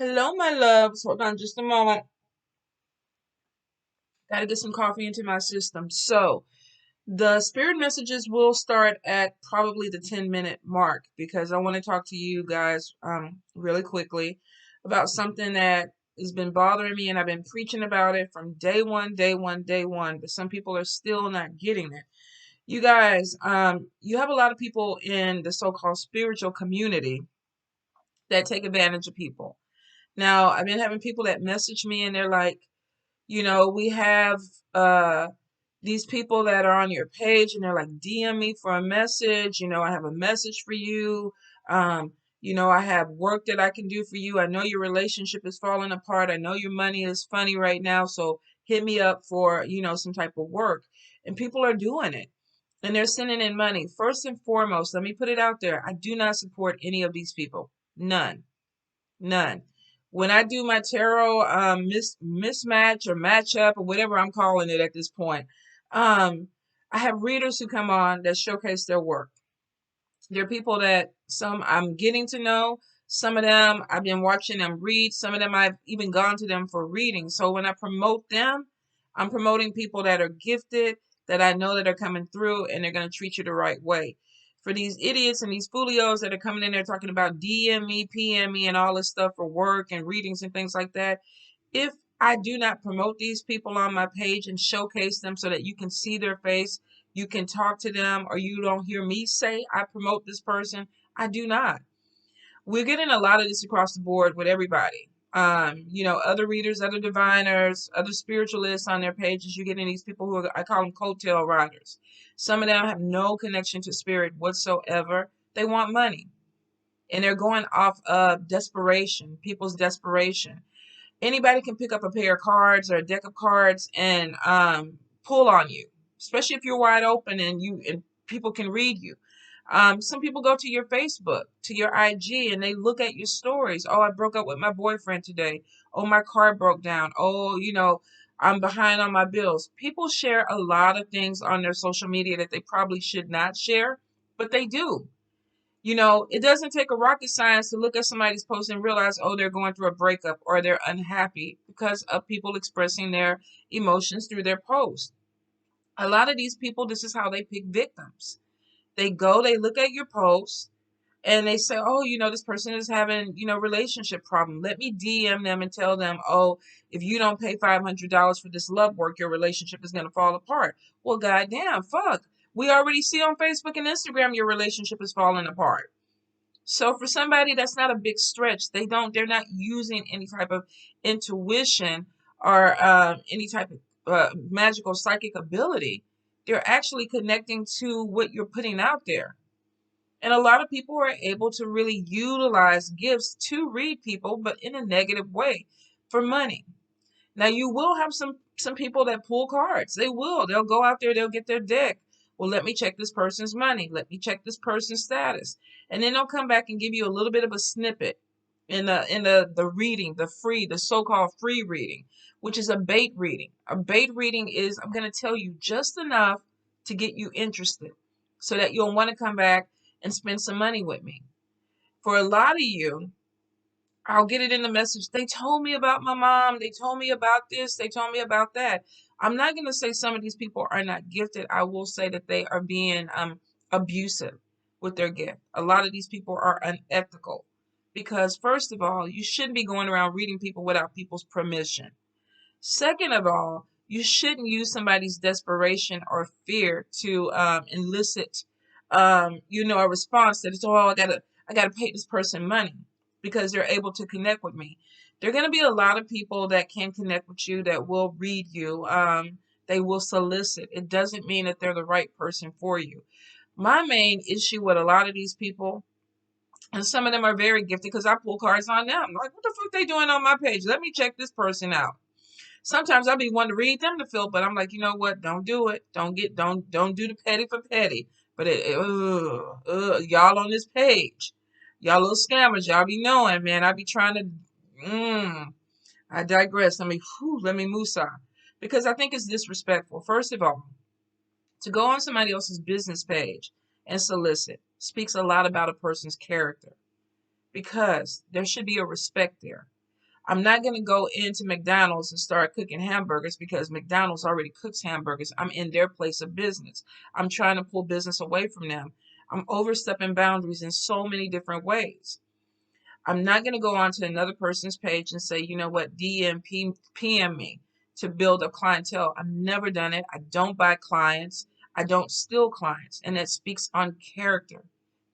Hello, my loves. Hold on just a moment. Got to get some coffee into my system. So, the spirit messages will start at probably the 10-minute mark because I want to talk to you guys really quickly about something that has been bothering me, and I've been preaching about it from day one, day one, day one, but some people are still not getting it. You guys, you have a lot of people in the so-called spiritual community that take advantage of people. Now, I've been having people that message me and they're like, we have uh these people that are on your page and they're like, DM me for a message. I have a message for you. Um, I have work that I can do for you. I know your relationship is falling apart. I know your money is funny right now. So hit me up for, some type of work. And people are doing it. And they're sending in money. First and foremost, let me put it out there. I do not support any of these people. None. None. When I do my tarot mismatch or matchup or whatever I'm calling it at this point, I have readers who come on that showcase their work. There are people that some I'm getting to know. Some of them I've been watching them read. Some of them I've even gone to them for reading. So when I promote them, I'm promoting people that are gifted, that I know that are coming through and they're going to treat you the right way. For these idiots and these folios that are coming in there talking about DM me, PM me, and all this stuff for work and readings and things like that, if I do not promote these people on my page and showcase them so that you can see their face, you can talk to them, or you don't hear me say I promote this person, I do not. We're getting a lot of this across the board with everybody. Other readers, other diviners, other spiritualists on their pages. You're getting these people who I call them coattail riders. Some of them have no connection to spirit whatsoever. They want money, and they're going off of desperation, people's desperation. Anybody can pick up a pair of cards or a deck of cards and pull on you, especially if you're wide open and people can read you. Some people go to your Facebook, to your IG, and they look at your stories. Oh, I broke up with my boyfriend today. Oh, my car broke down. Oh, I'm behind on my bills. People share a lot of things on their social media that they probably should not share, but they do. It doesn't take a rocket science to look at somebody's post and realize, oh, they're going through a breakup or they're unhappy because of people expressing their emotions through their post. A lot of these people, this is how they pick victims. They look at your post and they say, oh, this person is having, relationship problem. Let me DM them and tell them, oh, if you don't pay $500 for this love work, your relationship is going to fall apart. Well, goddamn, fuck. We already see on Facebook and Instagram your relationship is falling apart. So for somebody that's not a big stretch, they're not using any type of intuition or any type of magical psychic ability. They're actually connecting to what you're putting out there. And a lot of people are able to really utilize gifts to read people, but in a negative way for money. Now you will have some people that pull cards. They will. They'll go out there, they'll get their deck. Well, let me check this person's money. Let me check this person's status. And then they'll come back and give you a little bit of a snippet in the reading, the so-called free reading, which is a bait reading. A bait reading is I'm going to tell you just enough to get you interested so that you'll want to come back and spend some money with me. For a lot of you, I'll get it in the message. They told me about my mom. They told me about this. They told me about that. I'm not going to say some of these people are not gifted. I will say that they are being abusive with their gift. A lot of these people are unethical because, first of all, you shouldn't be going around reading people without people's permission. Second of all, you shouldn't use somebody's desperation or fear to elicit, a response that it's, oh, I gotta pay this person money because they're able to connect with me. There are going to be a lot of people that can connect with you that will read you. They will solicit. It doesn't mean that they're the right person for you. My main issue with a lot of these people, and some of them are very gifted because I pull cards on them. I'm like, what the fuck they doing on my page? Let me check this person out. Sometimes I'll be wanting to read them to Phil, but I'm like, you know what? Don't do it. Don't do the petty for petty. But y'all on this page, y'all little scammers, y'all be knowing, man. I be trying to. I digress. Let me musa, because I think it's disrespectful. First of all, to go on somebody else's business page and solicit speaks a lot about a person's character because there should be a respect there. I'm not going to go into McDonald's and start cooking hamburgers because McDonald's already cooks hamburgers. I'm in their place of business. I'm trying to pull business away from them. I'm overstepping boundaries in so many different ways. I'm not going to go onto another person's page and say, you know what, PM me to build a clientele. I've never done it. I don't buy clients. I don't steal clients. And that speaks on character.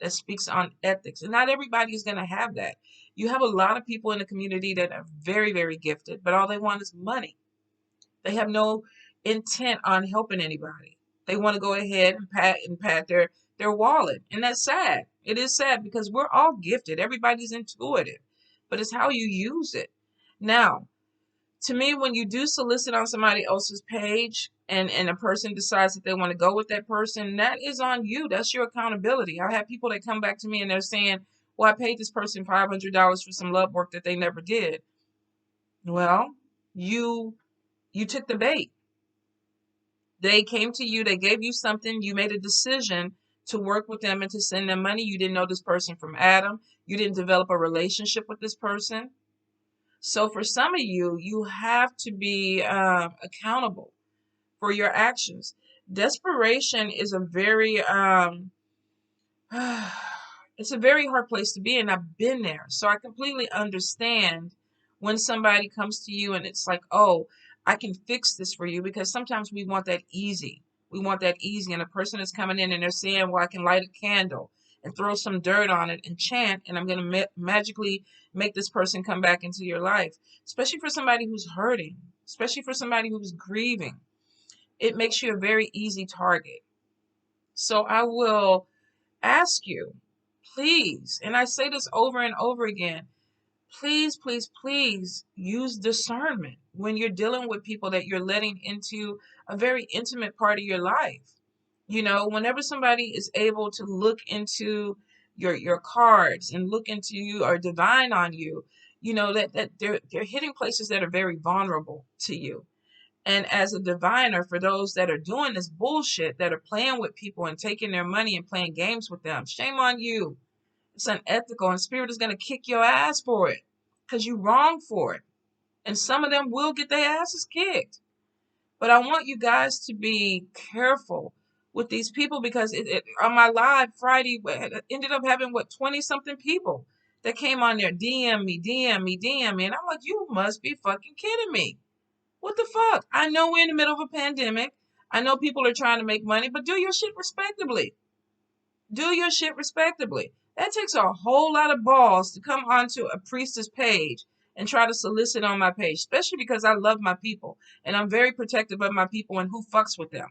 That speaks on ethics. And not everybody is going to have that. You have a lot of people in the community that are very, very gifted, but all they want is money. They have no intent on helping anybody. They want to go ahead and pat their wallet. And that's sad. It is sad because we're all gifted. Everybody's intuitive. But it's how you use it. Now, to me, when you do solicit on somebody else's page and a person decides that they want to go with that person, that is on you. That's your accountability. I have people that come back to me and they're saying, well, I paid this person $500 for some love work that they never did. Well, you took the bait. They came to you, they gave you something, you made a decision to work with them and to send them money. You didn't know this person from Adam. You didn't develop a relationship with this person. So for some of you, you have to be accountable for your actions. Desperation is a very it's a very hard place to be, and I've been there. So I completely understand when somebody comes to you and it's like, oh, I can fix this for you, because sometimes we want that easy. We want that easy. And a person is coming in and they're saying, well, I can light a candle and throw some dirt on it and chant, and I'm going to magically make this person come back into your life, especially for somebody who's hurting, especially for somebody who's grieving. It makes you a very easy target. So I will ask you, please, and I say this over and over again, please, please, please use discernment when you're dealing with people that you're letting into a very intimate part of your life. You know, whenever somebody is able to look into your cards and look into you or divine on you, you know that they're hitting places that are very vulnerable to you. And as a diviner, for those that are doing this bullshit, that are playing with people and taking their money and playing games with them, shame on you. It's unethical, and spirit is going to kick your ass for it because you wrong for it. And some of them will get their asses kicked. But I want you guys to be careful with these people, because on my live Friday, it ended up having, 20 something people that came on there, DM me, DM me, DM me. And I'm like, you must be fucking kidding me. What the fuck? I know we're in the middle of a pandemic. I know people are trying to make money, but do your shit respectably. Do your shit respectably. That takes a whole lot of balls to come onto a priestess page and try to solicit on my page, especially because I love my people and I'm very protective of my people and who fucks with them.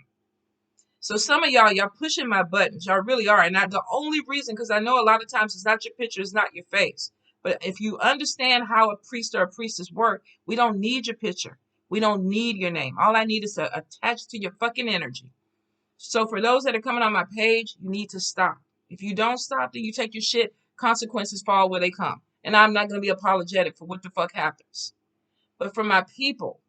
So some of y'all pushing my buttons. Y'all really are. And the only reason, because I know a lot of times it's not your picture, it's not your face. But if you understand how a priest or a priestess work, we don't need your picture. We don't need your name. All I need is to attach to your fucking energy. So for those that are coming on my page, you need to stop. If you don't stop, then you take your shit. Consequences fall where they come. And I'm not going to be apologetic for what the fuck happens. But for my people,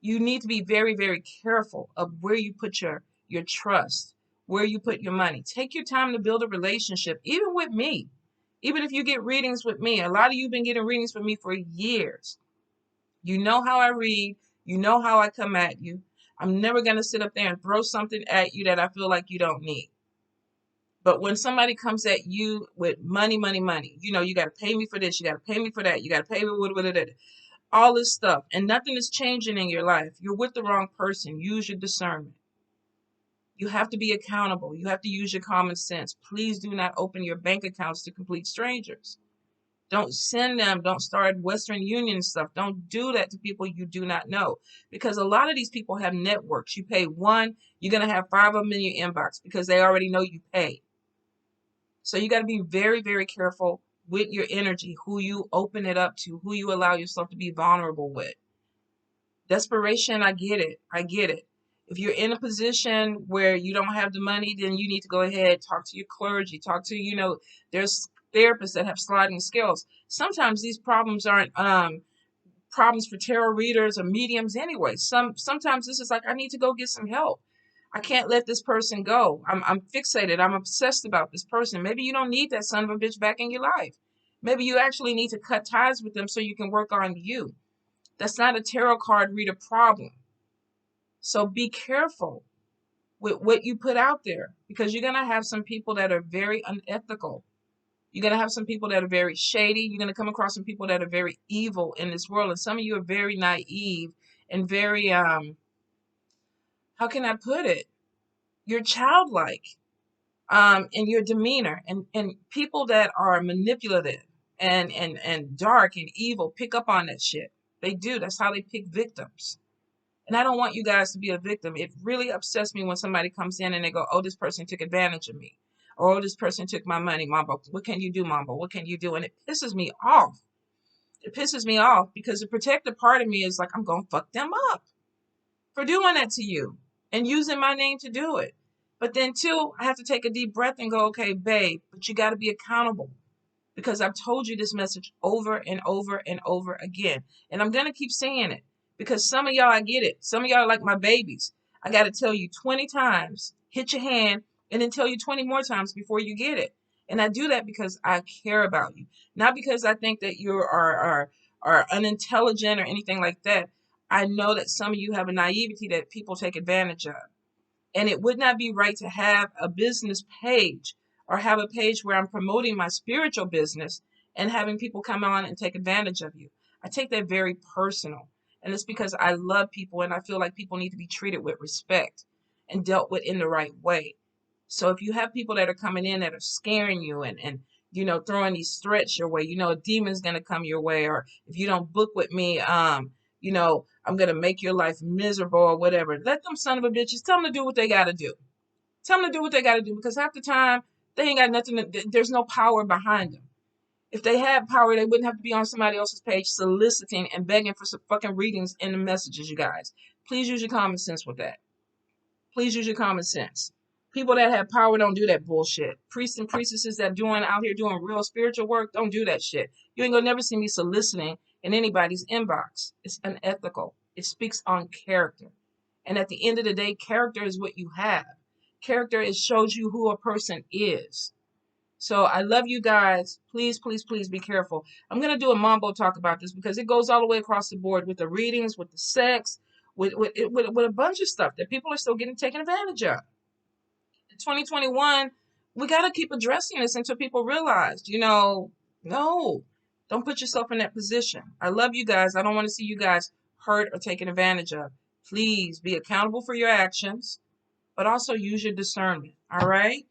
you need to be very, very careful of where you put your trust, where you put your money. Take your time to build a relationship, even with me. Even if you get readings with me. A lot of you have been getting readings with me for years. You know how I read. You know how I come at you. I'm never going to sit up there and throw something at you that I feel like you don't need. But when somebody comes at you with money, money, money, you know, you got to pay me for this, you got to pay me for that, you got to pay me with all this stuff, and nothing is changing in your life, you're with the wrong person. Use your discernment. You have to be accountable. You have to use your common sense. Please do not open your bank accounts to complete strangers. Don't send them. Don't start Western Union stuff. Don't do that to people you do not know. Because a lot of these people have networks. You pay one, you're going to have 5 of them in your inbox because they already know you pay. So you got to be very, very careful with your energy, who you open it up to, who you allow yourself to be vulnerable with. Desperation, I get it. I get it. If you're in a position where you don't have the money, then you need to go ahead, talk to your clergy, talk to, there's therapists that have sliding scales. Sometimes these problems aren't problems for tarot readers or mediums anyway. Sometimes this is like, I need to go get some help. I can't let this person go. I'm fixated. I'm obsessed about this person. Maybe you don't need that son of a bitch back in your life. Maybe you actually need to cut ties with them so you can work on you. That's not a tarot card reader problem. So be careful with what you put out there, because you're going to have some people that are very unethical. You're going to have some people that are very shady. You're going to come across some people that are very evil in this world. And some of you are very naive and very, how can I put it? You're childlike in your demeanor. And people that are manipulative and dark and evil pick up on that shit. They do. That's how they pick victims. And I don't want you guys to be a victim. It really upsets me when somebody comes in and they go, oh, this person took advantage of me. Or, oh, this person took my money, Mambo. What can you do, Mambo? What can you do? And it pisses me off. It pisses me off because the protective part of me is like, I'm going to fuck them up for doing that to you and using my name to do it. But then, too, I have to take a deep breath and go, okay, babe, but you got to be accountable, because I've told you this message over and over and over again. And I'm going to keep saying it because some of y'all, I get it. Some of y'all are like my babies. I got to tell you 20 times, hit your hand, and then tell you 20 more times before you get it. And I do that because I care about you, not because I think that you are unintelligent or anything like that. I know that some of you have a naivety that people take advantage of. And it would not be right to have a business page or have a page where I'm promoting my spiritual business and having people come on and take advantage of you. I take that very personal. And it's because I love people and I feel like people need to be treated with respect and dealt with in the right way. So if you have people that are coming in that are scaring you and throwing these threats your way, a demon's gonna come your way, or if you don't book with me, I'm gonna make your life miserable or whatever. Let them son of a bitches tell them to do what they gotta do. Tell them to do what they gotta do, because half the time they ain't got nothing. There's no power behind them. If they had power, they wouldn't have to be on somebody else's page soliciting and begging for some fucking readings in the messages, you guys. Please use your common sense with that. Please use your common sense. People that have power don't do that bullshit. Priests and priestesses that out here doing real spiritual work don't do that shit. You ain't gonna never see me soliciting in anybody's inbox. It's unethical. It speaks on character. And at the end of the day, character is what you have. Character shows you who a person is. So I love you guys. Please, please, please be careful. I'm going to do a mambo talk about this because it goes all the way across the board with the readings, with the sex, with a bunch of stuff that people are still getting taken advantage of. In 2021, we got to keep addressing this until people realize, no, don't put yourself in that position. I love you guys. I don't want to see you guys hurt or taken advantage of. Please be accountable for your actions, but also use your discernment. All right?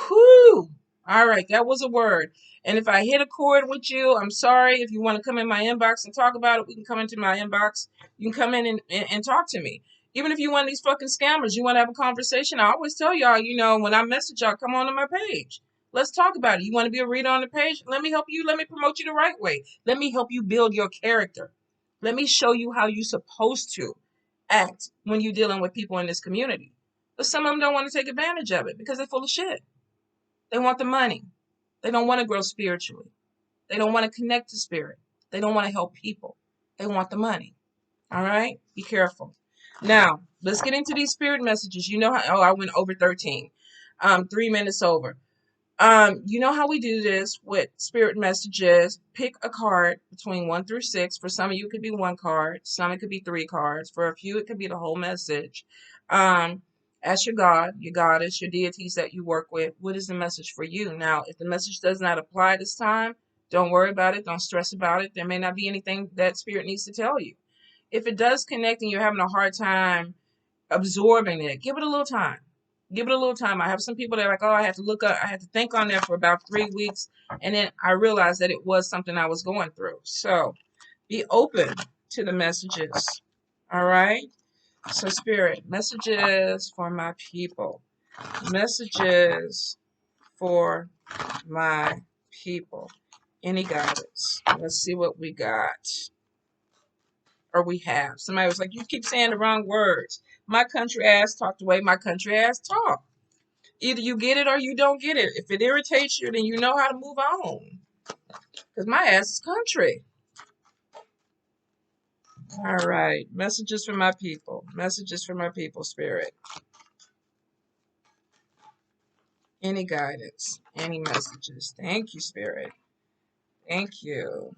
Whew. All right, that was a word. And if I hit a chord with you, I'm sorry. If you want to come in my inbox and talk about it, we can come into my inbox. You can come in and talk to me. Even if you want these fucking scammers, you want to have a conversation, I always tell y'all, when I message y'all, come on to my page. Let's talk about it. You want to be a reader on the page? Let me help you. Let me promote you the right way. Let me help you build your character. Let me show you how you're supposed to act when you're dealing with people in this community. But some of them don't want to take advantage of it because they're full of shit. They want the money. They don't want to grow spiritually. They don't want to connect to spirit. They don't want to help people. They want the money. All right? Be careful. Now, let's get into these spirit messages. You know how, I went over 13. 3 minutes over. You know how we do this with spirit messages. Pick a card between 1 through 6. For some of you, it could be 1 card. Some, it could be 3 cards. For a few, it could be the whole message. Ask your God, your goddess, your deities that you work with, what is the message for you? Now, if the message does not apply this time, don't worry about it. Don't stress about it. There may not be anything that spirit needs to tell you. If it does connect and you're having a hard time absorbing it, give it a little time. Give it a little time. I have some people that are like, oh, I had to look up, I had to think on that for about 3 weeks. And then I realized that it was something I was going through. So be open to the messages. All right. So, Spirit, messages for my people. Messages for my people. Any guidance? Let's see what we got. Or we have. Somebody was like, you keep saying the wrong words. My country ass talked the way my country ass talk. Either you get it or you don't get it. If it irritates you, then you know how to move on. Because my ass is country. All right. Messages for my people. Messages for my people, Spirit. Any guidance, any messages. Thank you, Spirit. Thank you.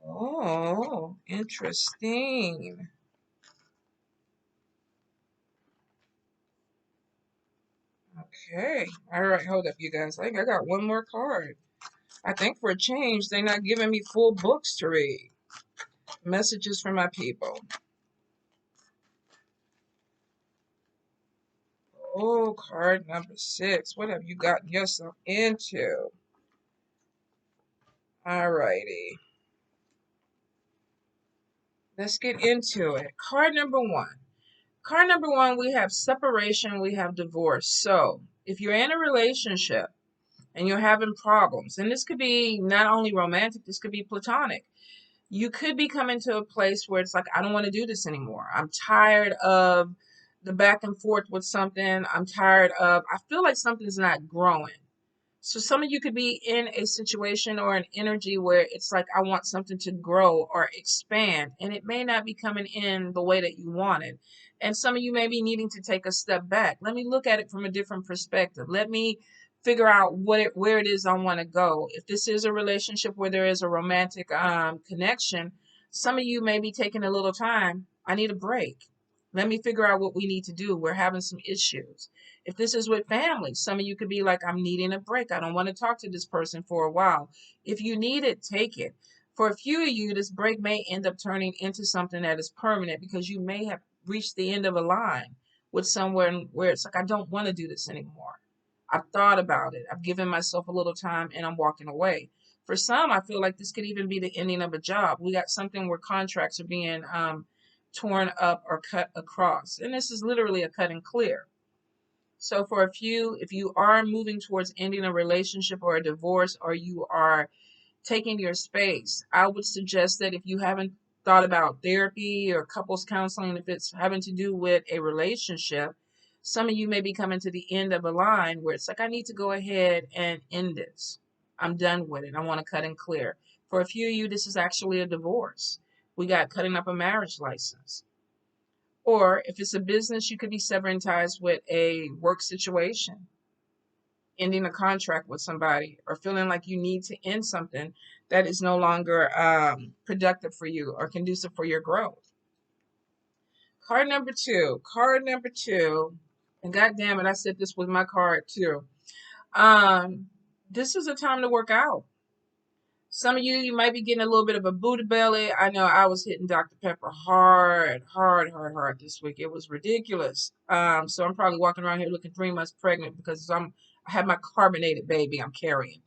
Oh, interesting. Okay. All right, hold up, you guys. I think I got one more card. I think for a change, they're not giving me full books to read. Messages from my people. Oh, card number 6. What have you gotten yourself into? All righty. Let's get into it. Card number 1. Card number 1, we have separation, we have divorce. So, if you're in a relationship and you're having problems, and this could be not only romantic, this could be platonic. You could be coming to a place where it's like, I don't want to do this anymore. I'm tired of the back and forth with something. I'm tired of, I feel like something's not growing. So some of you could be in a situation or an energy where it's like, I want something to grow or expand, and it may not be coming in the way that you wanted. And some of you may be needing to take a step back. Let me look at it from a different perspective. Let me figure out where it is I want to go. If this is a relationship where there is a romantic connection, some of you may be taking a little time. I need a break. Let me figure out what we need to do. We're having some issues. If this is with family, some of you could be like, I'm needing a break. I don't want to talk to this person for a while. If you need it, take it. For a few of you, this break may end up turning into something that is permanent because you may have reached the end of a line with someone where it's like, I don't want to do this anymore. I've thought about it. I've given myself a little time and I'm walking away. For some, I feel like this could even be the ending of a job. We got something where contracts are being torn up or cut across. And this is literally a cut and clear. So for a few, if you are moving towards ending a relationship or a divorce, or you are taking your space, I would suggest that if you haven't thought about therapy or couples counseling, if it's having to do with a relationship, some of you may be coming to the end of a line where it's like, I need to go ahead and end this. I'm done with it. I want to cut and clear. For a few of you, this is actually a divorce. We got cutting up a marriage license. Or if it's a business, you could be severing ties with a work situation, ending a contract with somebody, or feeling like you need to end something that is no longer productive for you or conducive for your growth. Card number 2. Card number 2. And God damn it, I said this was my card too. Um, this is a time to work out. Some of you might be getting a little bit of a booty belly. I know I was hitting Dr. Pepper hard this week. It was ridiculous. So I'm probably walking around here looking 3 months pregnant because I have my carbonated baby I'm carrying.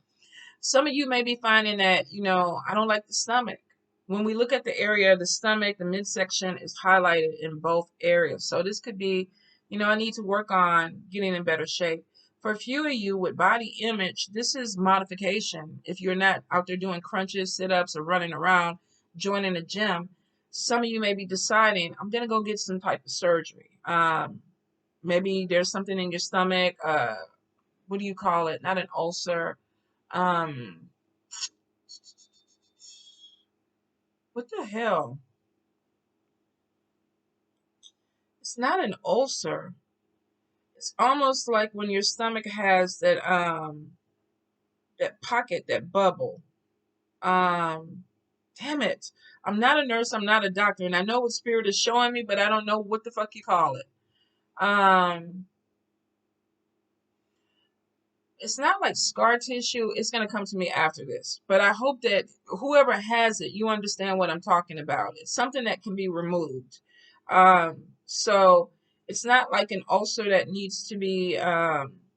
Some of you may be finding that, I don't like the stomach. When we look at the area of the stomach, the midsection is highlighted in both areas. So this could be, I need to work on getting in better shape. For a few of you with body image, this is modification. If you're not out there doing crunches, sit-ups, or running around, joining a gym, some of you may be deciding, I'm going to go get some type of surgery. Maybe there's something in your stomach. What do you call it? Not an ulcer. Um, what the hell? It's not an ulcer. It's almost like when your stomach has that pocket, that bubble. Um Damn it. I'm not a nurse, I'm not a doctor, and I know what spirit is showing me, but I don't know what the fuck you call it. Um it's not like scar tissue. It's going to come to me after this. But I hope that whoever has it, you understand what I'm talking about. It's something that can be removed. So it's not like an ulcer that needs to be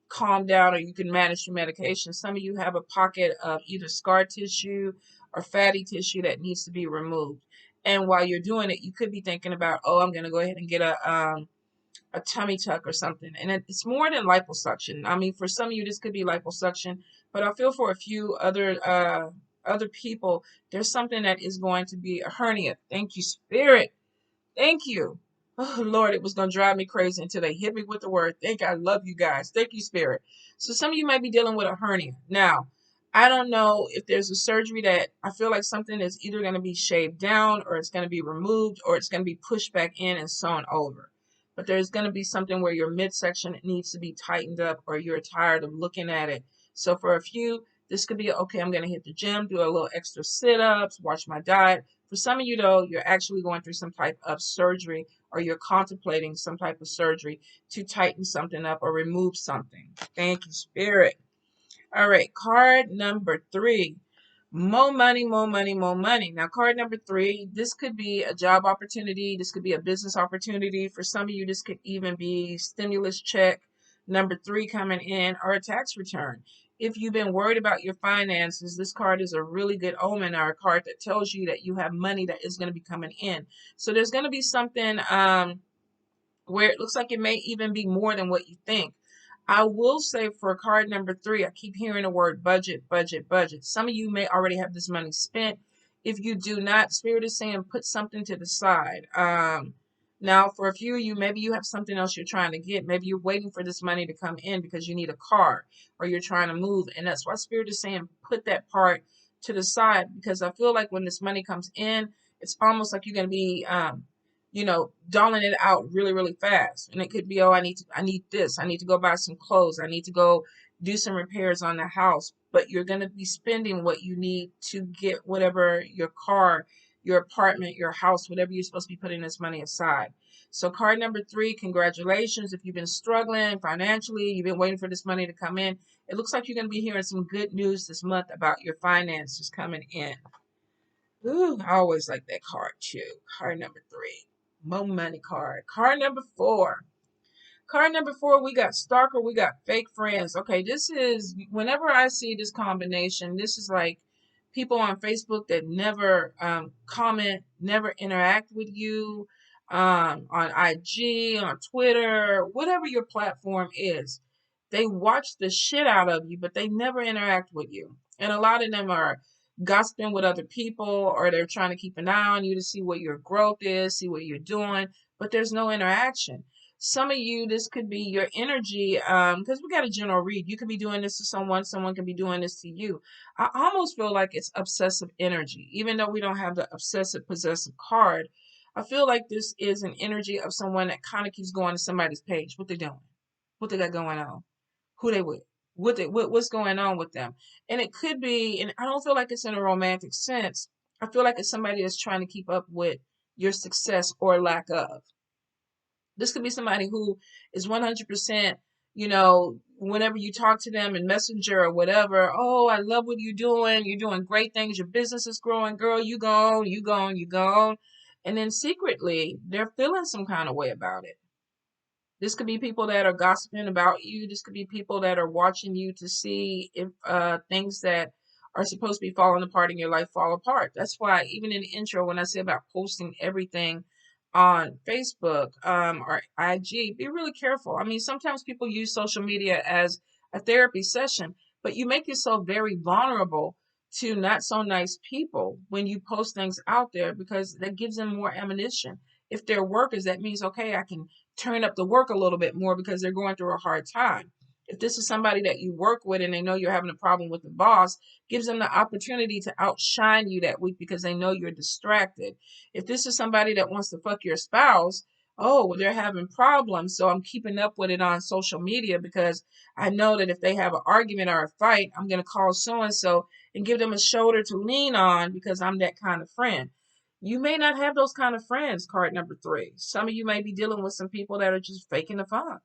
calmed down or you can manage through medication. Some of you have a pocket of either scar tissue or fatty tissue that needs to be removed. And while you're doing it, you could be thinking about, oh, I'm going to go ahead and get a tummy tuck or something. And it's more than liposuction. I mean, for some of you, this could be liposuction, but I feel for a few other people, there's something that is going to be a hernia. Thank you, Spirit. Thank you. Oh Lord, it was gonna drive me crazy until they hit me with the word. Thank you. I love you guys. Thank you, Spirit. So some of you might be dealing with a hernia. Now, I don't know if there's a surgery that I feel like something is either going to be shaved down or it's going to be removed or it's going to be pushed back in and sewn over. But there's going to be something where your midsection needs to be tightened up or you're tired of looking at it. So for a few, This could be, okay, I'm going to hit the gym, do a little extra sit-ups, watch my diet. For some of you, though, you're actually going through some type of surgery, or you're contemplating some type of surgery to tighten something up or remove something. Thank you, Spirit. All right, card number 3. More money, more money, more money. Now, card number 3, this could be a job opportunity. This could be a business opportunity. For some of you, this could even be stimulus check number 3 coming in, or a tax return. If you've been worried about your finances, this card is a really good omen, or a card that tells you that you have money that is going to be coming in. So there's going to be something where it looks like it may even be more than what you think. I will say for card number 3, I keep hearing the word budget, budget, budget. Some of you may already have this money spent. If you do not, Spirit is saying put something to the side. Now, for a few of you, maybe you have something else you're trying to get. Maybe you're waiting for this money to come in because you need a car, or you're trying to move. And that's why Spirit is saying put that part to the side, because I feel like when this money comes in, it's almost like you're going to be dolling it out really, really fast. And it could be, oh, I need this. I need to go buy some clothes. I need to go do some repairs on the house. But you're going to be spending what you need to get whatever, your car, your apartment, your house, whatever you're supposed to be putting this money aside. So card number 3, congratulations. If you've been struggling financially, you've been waiting for this money to come in, it looks like you're going to be hearing some good news this month about your finances coming in. Ooh, I always like that card too. Card number 3. More money card. Card number 4. Card number 4, we got stalker, we got fake friends. Okay, this is, whenever I see this combination, this is like people on Facebook that never comment, never interact with you, on IG, on Twitter, whatever your platform is. They watch the shit out of you, but they never interact with you. And a lot of them are gossiping with other people, or they're trying to keep an eye on you to see what your growth is, see what you're doing, but there's no interaction. Some of you, this could be your energy, because we got a general read. You could be doing this to someone, someone could be doing this to you. I almost feel like it's obsessive energy, even though we don't have the obsessive possessive card. I feel like this is an energy of someone that kind of keeps going to somebody's page, what they're doing, what they got going on, who they with, what's going on with them. And it could be, and I don't feel like it's in a romantic sense. I feel like it's somebody that's trying to keep up with your success or lack of. This could be somebody who is 100%, whenever you talk to them in Messenger or whatever, oh, I love what you're doing. You're doing great things. Your business is growing. Girl, you gone, you gone, you gone. And then secretly, they're feeling some kind of way about it. This could be people that are gossiping about you. This could be people that are watching you to see if things that are supposed to be falling apart in your life fall apart. That's why even in the intro, when I say about posting everything on Facebook or IG, be really careful. I mean, sometimes people use social media as a therapy session, but you make yourself very vulnerable to not so nice people when you post things out there, because that gives them more ammunition. If they're workers, that means, okay, I can turn up the work a little bit more because they're going through a hard time. If this is somebody that you work with and they know you're having a problem with the boss, gives them the opportunity to outshine you that week because they know you're distracted. If this is somebody that wants to fuck your spouse, oh, well, they're having problems, so I'm keeping up with it on social media because I know that if they have an argument or a fight, I'm going to call so and so and give them a shoulder to lean on because I'm that kind of friend. You may not have those kind of friends, card number 3. Some of you may be dealing with some people that are just faking the funk.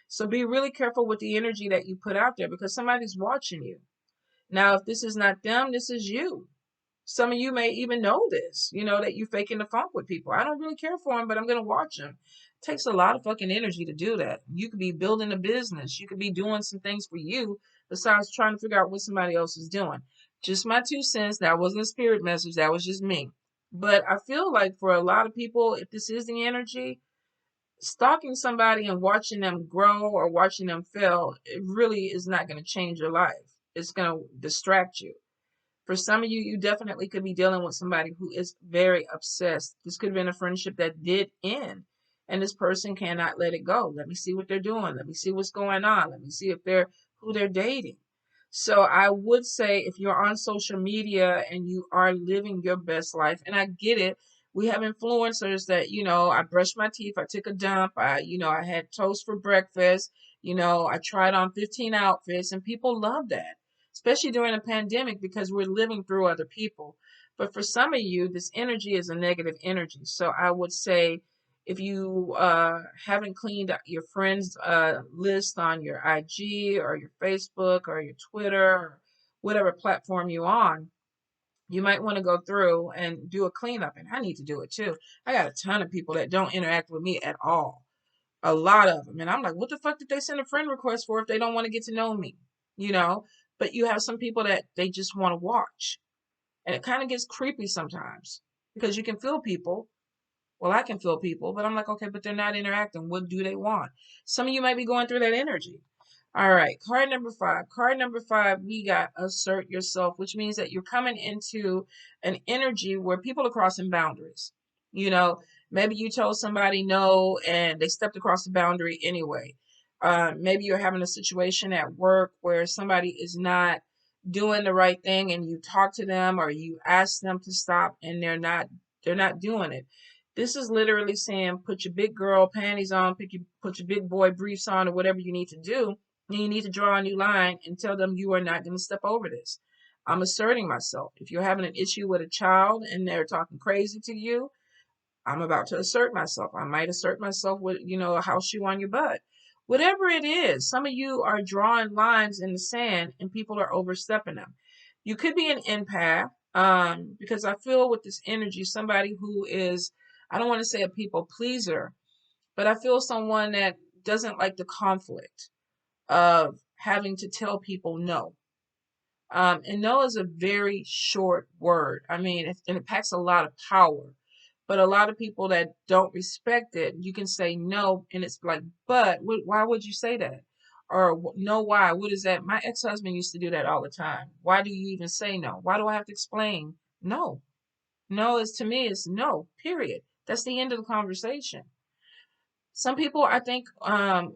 So be really careful with the energy that you put out there because somebody's watching you. Now, if this is not them, this is you. Some of you may even know this, that you faking the funk with people. I don't really care for them, but I'm going to watch them. It takes a lot of fucking energy to do that. You could be building a business. You could be doing some things for you besides trying to figure out what somebody else is doing. Just my 2 cents. That wasn't a spirit message. That was just me. But I feel like for a lot of people, if this is the energy, stalking somebody and watching them grow or watching them fail, it really is not going to change your life. It's going to distract you. For some of you, you definitely could be dealing with somebody who is very obsessed. This could have been a friendship that did end, and this person cannot let it go. Let me see what they're doing. Let me see what's going on. Let me see if they're who they're dating. So I would say if you're on social media and you are living your best life, and I get it, we have influencers that, I brushed my teeth, I took a dump, I had toast for breakfast, I tried on 15 outfits, and people love that. especially during a pandemic because we're living through other people. But for some of you, this energy is a negative energy. So I would say if you haven't cleaned up your friends list on your IG or your Facebook or your Twitter or whatever platform you're on, you might want to go through and do a cleanup. And I need to do it too. I got a ton of people that don't interact with me at all. A lot of them. And I'm like, what the fuck did they send a friend request for if they don't want to get to know me? You know? But you have some people that they just want to watch. And it kind of gets creepy sometimes because you can feel people. Well, I can feel people, but I'm like, okay, but they're not interacting. What do they want? Some of you might be going through that energy. All right, card number 5. Card number 5, we got assert yourself, which means that you're coming into an energy where people are crossing boundaries. You know, maybe you told somebody no and they stepped across the boundary anyway. Maybe you're having a situation at work where somebody is not doing the right thing and you talk to them or you ask them to stop and they're not doing it. This is literally saying put your big girl panties on, put your big boy briefs on, or whatever you need to do. And you need to draw a new line and tell them you are not going to step over this. I'm asserting myself. If you're having an issue with a child and they're talking crazy to you, I'm about to assert myself. I might assert myself with, a house shoe on your butt. Whatever it is, some of you are drawing lines in the sand and people are overstepping them. You could be an empath, because I feel with this energy, somebody who is, I don't want to say a people pleaser, but I feel someone that doesn't like the conflict of having to tell people no. And no is a very short word. I mean, and it packs a lot of power. But a lot of people that don't respect it, you can say no, and it's like, but why would you say that? Or no, why? What is that? My ex-husband used to do that all the time. Why do you even say no? Why do I have to explain? No. No is to me is no, period. That's the end of the conversation. Some people, I think,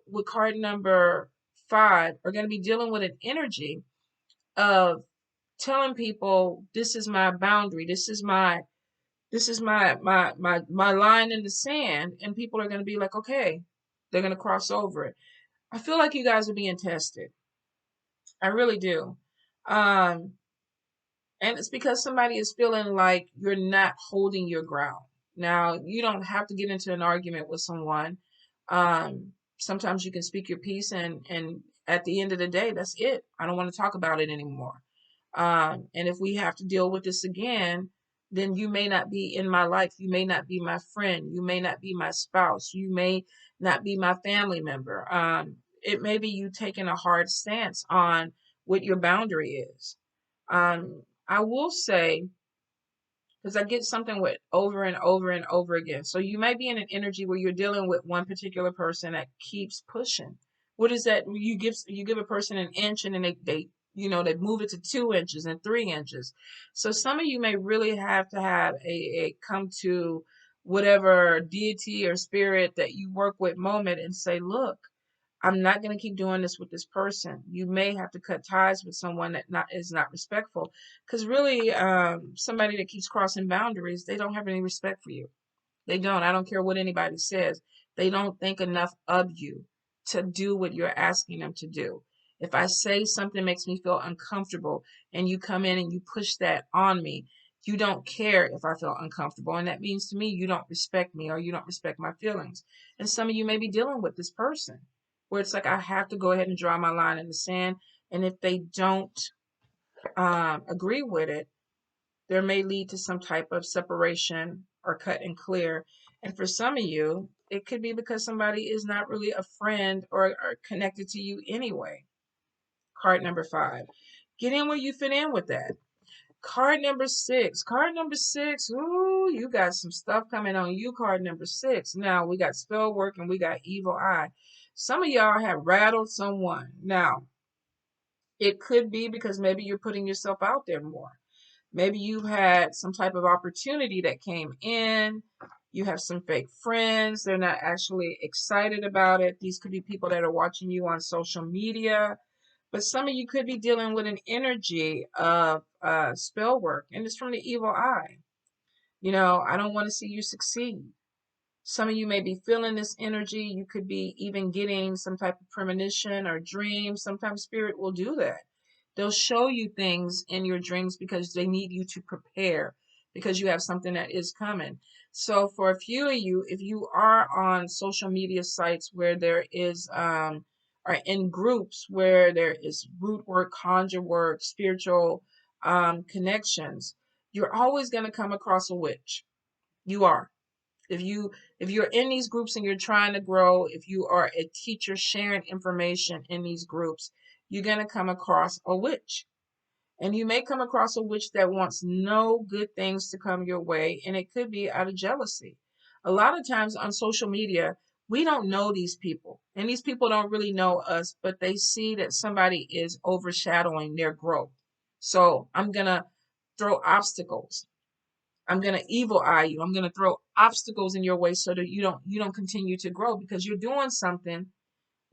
with card number 5 are going to be dealing with an energy of telling people this is my boundary, this is my line in the sand, and people are going to be like, okay, they're going to cross over it. I feel like you guys are being tested. I really do. Um, and it's because somebody is feeling like you're not holding your ground. Now, you don't have to get into an argument with someone. Sometimes you can speak your piece, and at the end of the day, that's it. I don't want to talk about it anymore. And if we have to deal with this again, then you may not be in my life. You may not be my friend. You may not be my spouse. You may not be my family member. It may be you taking a hard stance on what your boundary is. I will say, because I get something with over and over and over again. So you might be in an energy where you're dealing with one particular person that keeps pushing. What is that? You give a person an inch and then they move it to 2 inches and 3 inches. So some of you may really have to have a come to whatever deity or spirit that you work with moment and say, look, I'm not going to keep doing this with this person. You may have to cut ties with someone that not is not respectful, because really, somebody that keeps crossing boundaries, they don't have any respect for you. They don't. I don't care what anybody says. They don't think enough of you to do what you're asking them to do. If I say something makes me feel uncomfortable and you come in and you push that on me, you don't care if I feel uncomfortable. And that means to me, you don't respect me or you don't respect my feelings. And some of you may be dealing with this person where it's like, I have to go ahead and draw my line in the sand. And if they don't agree with it, there may lead to some type of separation or cut and clear. And for some of you, it could be because somebody is not really a friend or connected to you anyway. Card number 5. Get in where you fit in with that. Card number 6. Card number 6. Ooh, you got some stuff coming on you. Card number 6. Now we got spell work and we got evil eye. Some of y'all have rattled someone. Now, it could be because maybe you're putting yourself out there more. Maybe you've had some type of opportunity that came in. You have some fake friends. They're not actually excited about it. These could be people that are watching you on social media. But some of you could be dealing with an energy of spell work, and it's from the evil eye. I don't want to see you succeed. Some of you may be feeling this energy. You could be even getting some type of premonition or dream. Sometimes spirit will do that. They'll show you things in your dreams because they need you to prepare because you have something that is coming. So for a few of you, if you are on social media sites where there is or in groups where there is root work, conjure work, spiritual connections, you're always going to come across a witch. You are. If you're in these groups and you're trying to grow, if you are a teacher sharing information in these groups, you're going to come across a witch. And you may come across a witch that wants no good things to come your way, and it could be out of jealousy. A lot of times on social media, we don't know these people, and these people don't really know us, but they see that somebody is overshadowing their growth. So I'm going to throw obstacles. I'm going to evil eye you. I'm going to throw obstacles in your way so that you don't continue to grow because you're doing something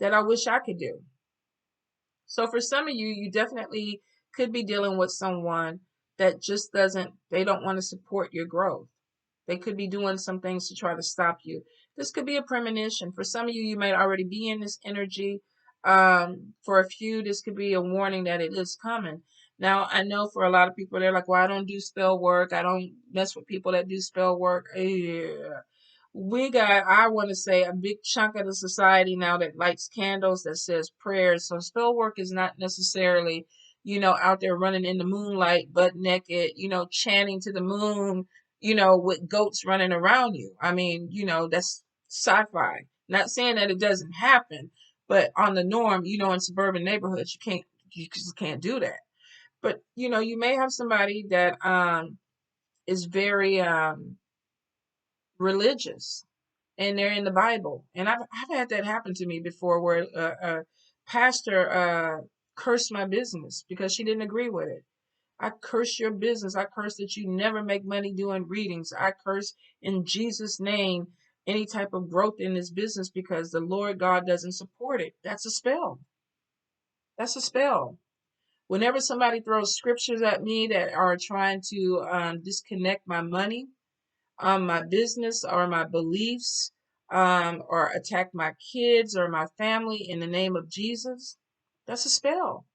that I wish I could do. So for some of you, you definitely could be dealing with someone that just doesn't, they don't want to support your growth. They could be doing some things to try to stop you. This could be a premonition. For some of you, you might already be in this energy. For a few, this could be a warning that it is coming. Now, I know for a lot of people, they're like, well, I don't do spell work. I don't mess with people that do spell work. Yeah. We got, I want to say, a big chunk of the society now that lights candles that says prayers. So spell work is not necessarily, out there running in the moonlight, butt naked, chanting to the moon, with goats running around you. I mean, that's sci-fi. Not saying that it doesn't happen, but on the norm, in suburban neighborhoods, you just can't do that. But you may have somebody that is very religious and they're in the Bible. And I've had that happen to me before where a pastor cursed my business because she didn't agree with it. I curse your business. I curse that you never make money doing readings. I curse in Jesus' name any type of growth in this business because the Lord God doesn't support it. That's a spell. That's a spell. Whenever somebody throws scriptures at me that are trying to disconnect my money, my business, or my beliefs, or attack my kids or my family in the name of Jesus, that's a spell.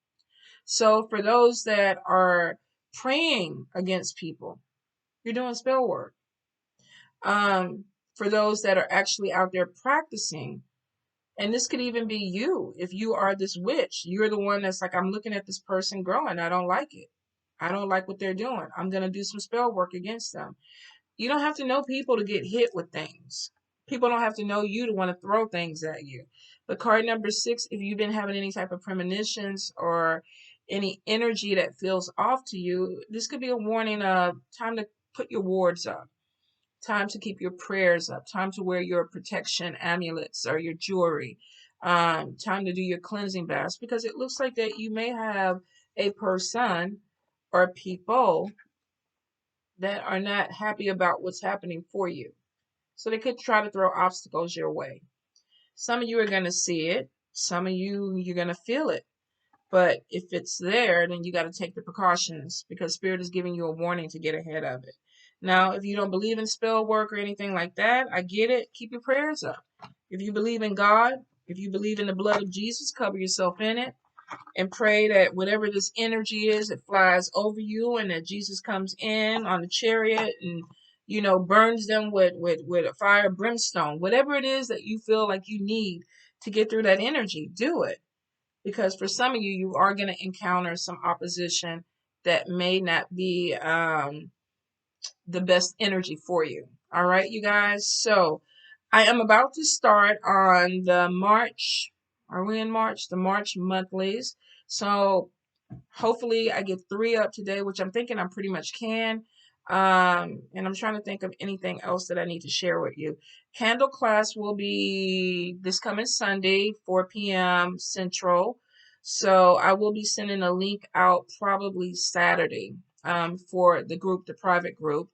So for those that are praying against people, you're doing spell work. For those that are actually out there practicing, and this could even be you. If you are this witch, you're the one that's like, I'm looking at this person growing. I don't like it. I don't like what they're doing. I'm going to do some spell work against them. You don't have to know people to get hit with things. People don't have to know you to want to throw things at you. But card number 6, if you've been having any type of premonitions or any energy that feels off to you, this could be a warning of time to put your wards up, time to keep your prayers up, time to wear your protection amulets or your jewelry, time to do your cleansing baths because it looks like that you may have a person or people that are not happy about what's happening for you. So they could try to throw obstacles your way. Some of you are going to see it. Some of you, you're going to feel it. But if it's there, then you got to take the precautions because Spirit is giving you a warning to get ahead of it. Now, if you don't believe in spell work or anything like that, I get it. Keep your prayers up. If you believe in God, if you believe in the blood of Jesus, cover yourself in it and pray that whatever this energy is, it flies over you and that Jesus comes in on the chariot and burns them with a fire brimstone. Whatever it is that you feel like you need to get through that energy, do it. Because for some of you, you are going to encounter some opposition that may not be the best energy for you. All right, you guys. So I am about to start on the March. Are we in March? The March monthlies. So hopefully I get 3 up today, which I'm thinking I pretty much can. And I'm trying to think of anything else that I need to share with you. Candle class will be this coming Sunday, 4 p.m. Central. So I will be sending a link out probably Saturday for the group, the private group.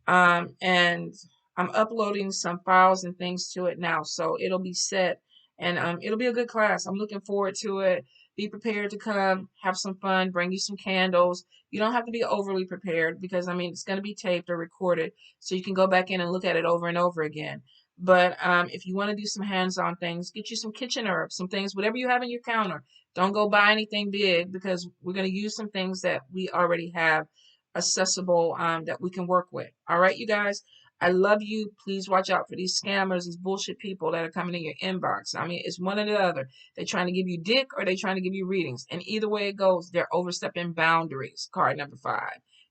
And I'm uploading some files and things to it now, so it'll be set, and it'll be a good class. I'm looking forward to it. Be prepared to come, have some fun, bring you some candles. You don't have to be overly prepared because I mean it's going to be taped or recorded, so you can go back in and look at it over and over again. But if you want to do some hands-on things, get you some kitchen herbs, some things, whatever you have in your counter. Don't go buy anything big, because we're going to use some things that we already have accessible, that we can work with. All right, you guys. I love you. Please watch out for these scammers, these bullshit people that are coming in your inbox. I mean, it's one or the other. They're trying to give you dick, or they're trying to give you readings. And either way it goes, they're overstepping boundaries. Card number 5,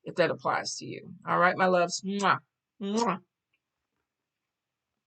if that applies to you. All right, my loves. Mwah. Mwah.